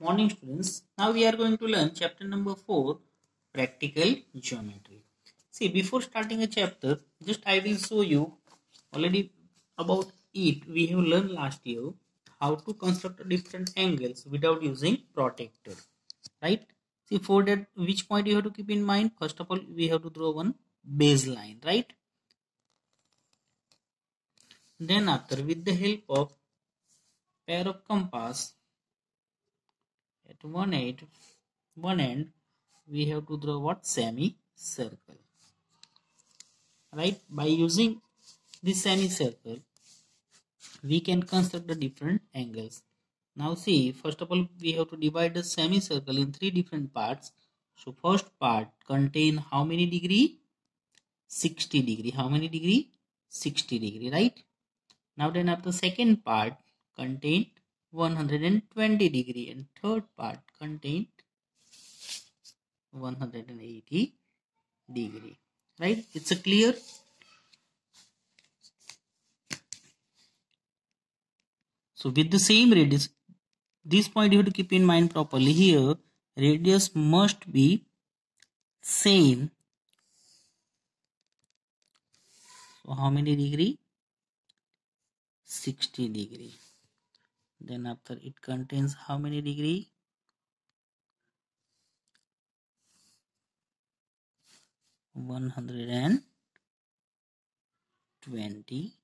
Morning students, now we are going to learn chapter number 4, practical geometry. See, before starting a chapter, just I will show you already about it. We have learned last year how to construct different angles without using protector, right? See, for that, which point you have to keep in mind? First of all, we have to draw one baseline, right? Then after, with the help of pair of compass, at one end, we have to draw what? Semicircle. Right? By using this semicircle, we can construct the different angles. Now see, first of all, we have to divide the semicircle in three different parts. So first part contain how many degree? 60 degree. How many degree? 60 degree, right? Now then after second part contain 120 degree and third part contain 180 degree, right? It's a clear. So with the same radius, this point you have to keep in mind properly here. Radius must be same. So how many degree? 60 degree. Then after it contains how many degree? 120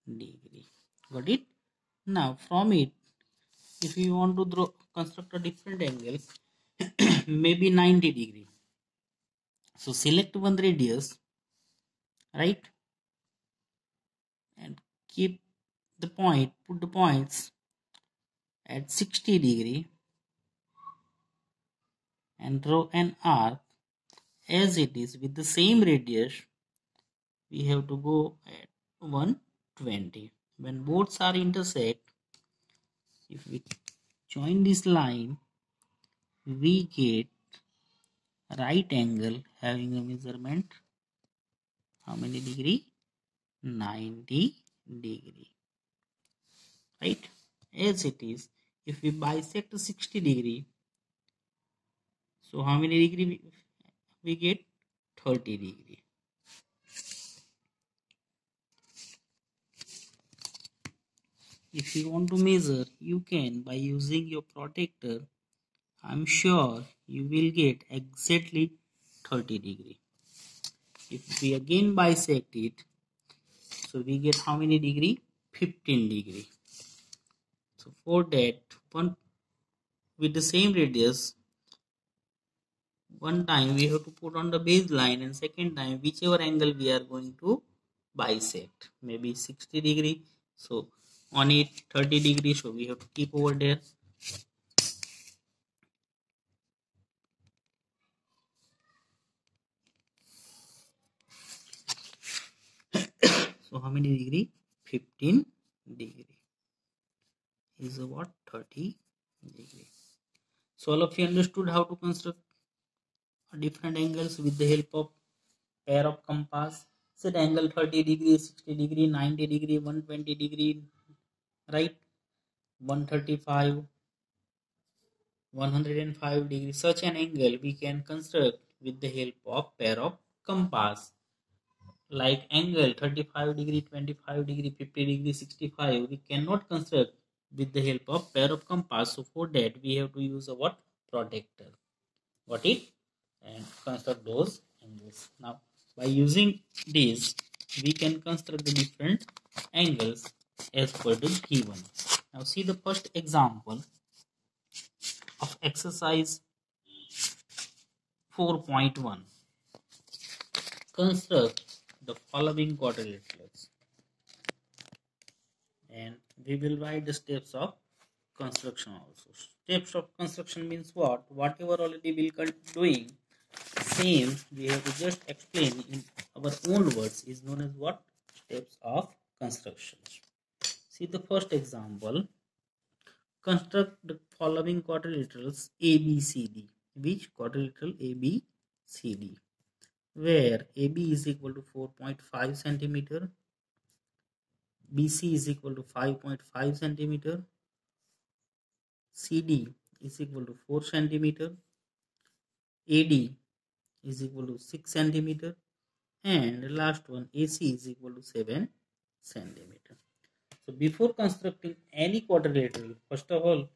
degree. Got it? Now from it, if you want to construct a different angle, maybe 90 degree. So select one radius, right? And keep the point, put the points at 60 degree and draw an arc as it is with the same radius. We have to go at 120. When both are intersect, if we join this line, we get right angle having a measurement how many degree? 90 degree, right? As it is, if we bisect 60 degree, so how many degree we get? 30 degree. If you want to measure, you can by using your protector. I'm sure you will get exactly 30 degree. If we again bisect it, so we get how many degree? 15 degree. So for that, one with the same radius, one time we have to put on the baseline, and second time whichever angle we are going to bisect, maybe 60 degree. So on it 30 degree, so we have to keep over there. So how many degree? 15 degree is what? 30 degree. So all of you understood how to construct different angles with the help of pair of compass. Set angle 30 degree, 60 degree, 90 degree, 120 degree, right? 135, 105 degree. Such an angle we can construct with the help of pair of compass. Like angle 35 degree, 25 degree, 50 degree, 65, we cannot construct with the help of pair of compass. So for that we have to use a what? Protector. Got it? And construct those angles. Now by using this, we can construct the different angles as per the given. Now see the first example of exercise 4.1. Construct the following quadrilaterals. And we will write the steps of construction also. Steps of construction means what? Whatever already we will doing, same we have to just explain in our own words is known as what? Steps of construction. See the first example. Construct the following quadrilaterals ABCD. Which quadrilateral ABCD? Where AB is equal to 4.5 centimeter, BC is equal to 5.5 centimeter, CD is equal to 4 centimeter, AD is equal to 6 centimeter, and the last one AC is equal to 7 centimeter. So before constructing any quadrilateral, first of all,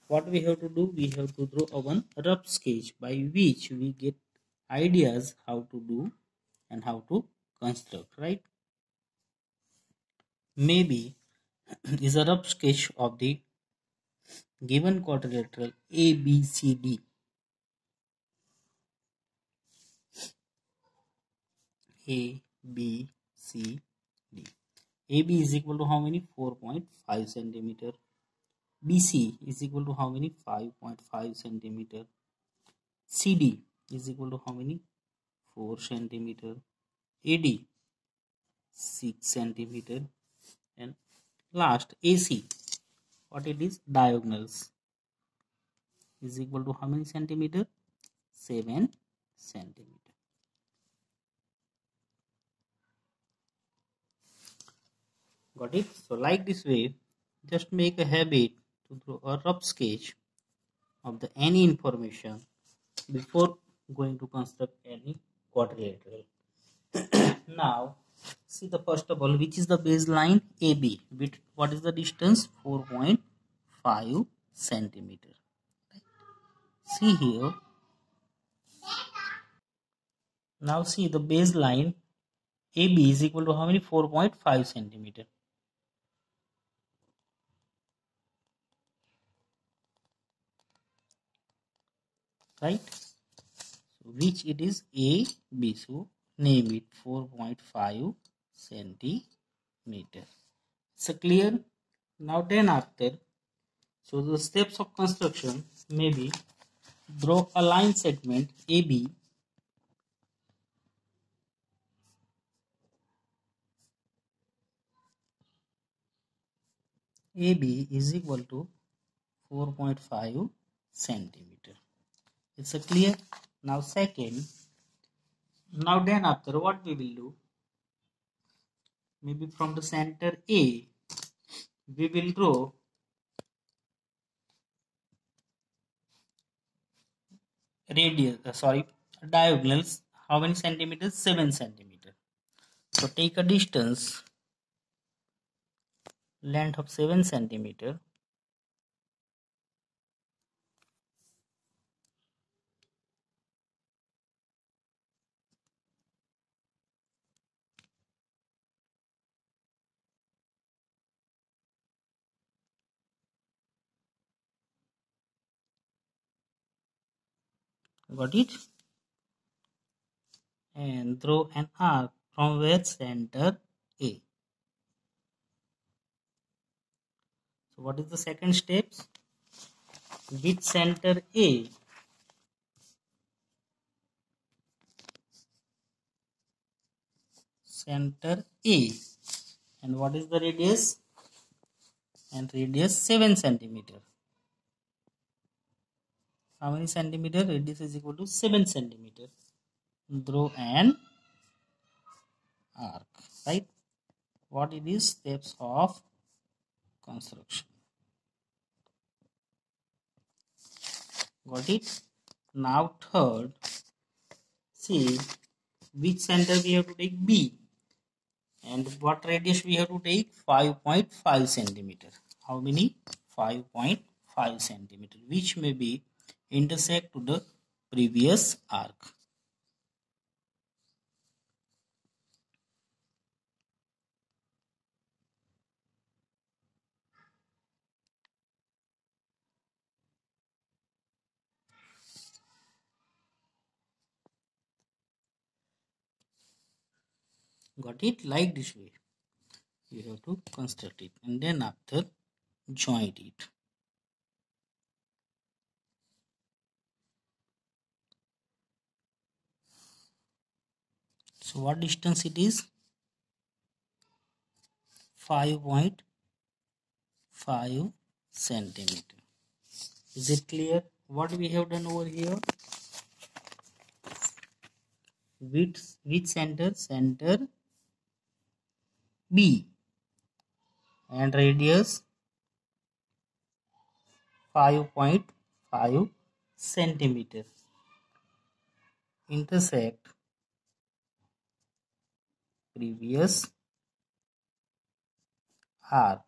what we have to do, we have to draw a one rough sketch by which we get ideas how to do and how to construct, right? Maybe is a rough sketch of the given quadrilateral ABCD. A, B, C, D. AB is equal to how many? 4.5 centimeter. BC is equal to how many? 5.5 centimeter. CD is equal to how many? 4 centimeter. AD 6 centimeter. And last AC, what it is? Diagonals is equal to how many centimeter? 7 centimeter. Got it? So like this way, just make a habit to draw a rough sketch of the any information before going to construct any quadrilateral. Now see the first of all, which is the baseline AB. What is the distance? 4.5 centimeter. See here. Now see the baseline AB is equal to how many? 4.5 centimeter. Right? So which it is AB. So name it 4.5 centimeter. So clear? Now then after, so the steps of construction may be draw a line segment AB AB is equal to 4.5 centimeter. It's a clear. Now second, now then after what we will do, maybe from the center A we will draw diagonals. How many centimeters? 7 centimeter. So take a distance, length of 7 centimeter. Got it? And draw an arc from where? Center A. So what is the second steps? With center A, center A, and what is the radius? And radius 7 centimeter. How many centimeter? Radius is equal to 7 centimeter. Draw an arc, right? What it is? Steps of construction. Got it? Now third, see which center we have to take? B. And what radius we have to take? 5.5 centimeter. How many? 5.5 centimeter, which may be intersect to the previous arc. Got it? Like this way you have to construct it, and then after join it. So what distance it is? 5.5 centimeter. Is it clear what we have done over here? Which center? Center B, and radius 5.5 centimeter intersect previous arc,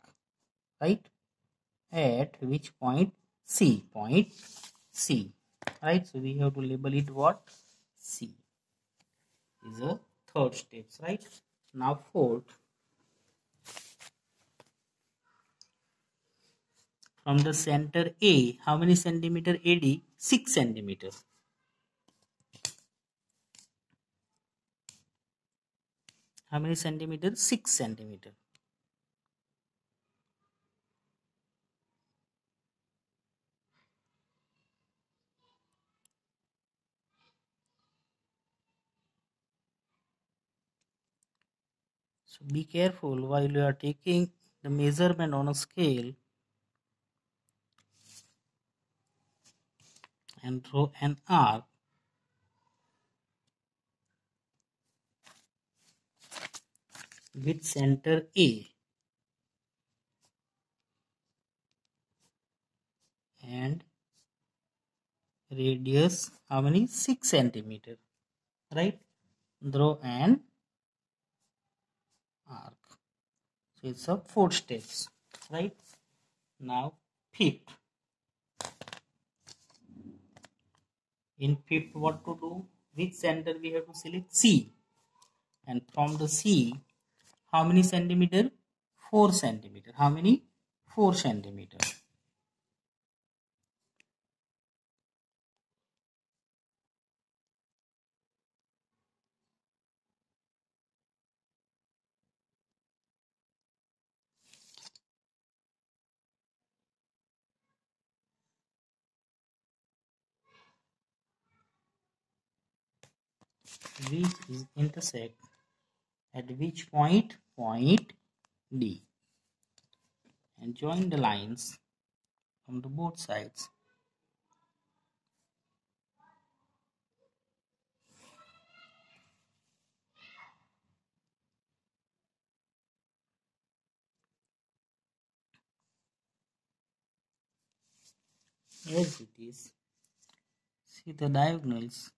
right? At which point? C, point C, right? So we have to label it what? C is a third steps, right? Now fourth, from the center A, how many centimeter AD? 6 centimeter. How many centimeter? 6 centimeter. So be careful while you are taking the measurement on a scale and draw an arc. With center A and radius how many? 6 centimeter, right? Draw an arc. So it's a 4 steps, right? Now fifth. In fifth, what to do? Which center we have to select? C. And from the C, how many centimeter? 4 centimeter. How many? 4 centimeter. Which is intersect at which point? Point D. And join the lines from the both sides. As it is, see the diagonals.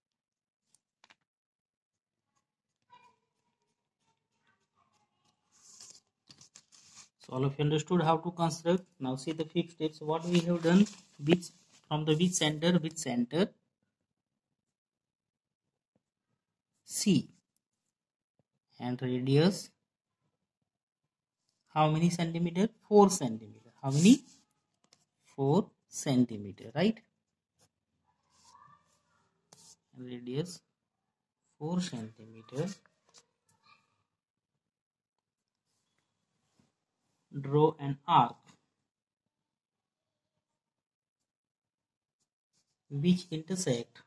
So all of you understood how to construct. Now see the fifth steps. What we have done, which from the which center C and radius how many centimeter? 4 centimeter. How many? 4 centimeter, right? Radius 4 centimeter. Draw an arc which intersect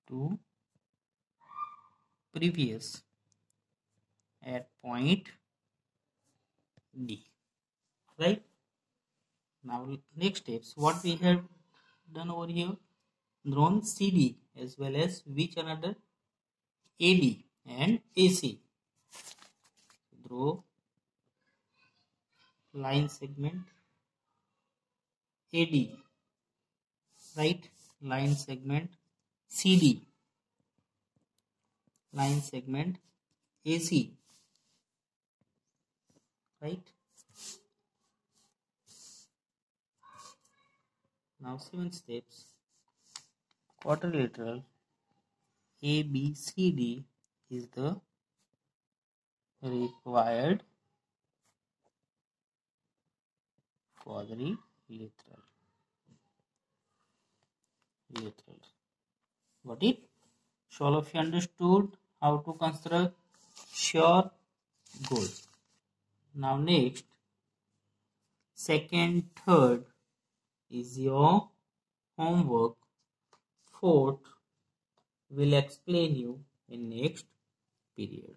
to previous at point D, right? Now next steps, what we have done over here, drawn CD as well as which another? AD and AC. Draw line segment AD, right? Line segment CD, line segment AC, right? Now 7 steps, quadrilateral ABCD is the required quadrilateral. Got it? So all of you understood how to construct? Sure, good. Now next, second, third is your homework. Fourth will explain you in next period.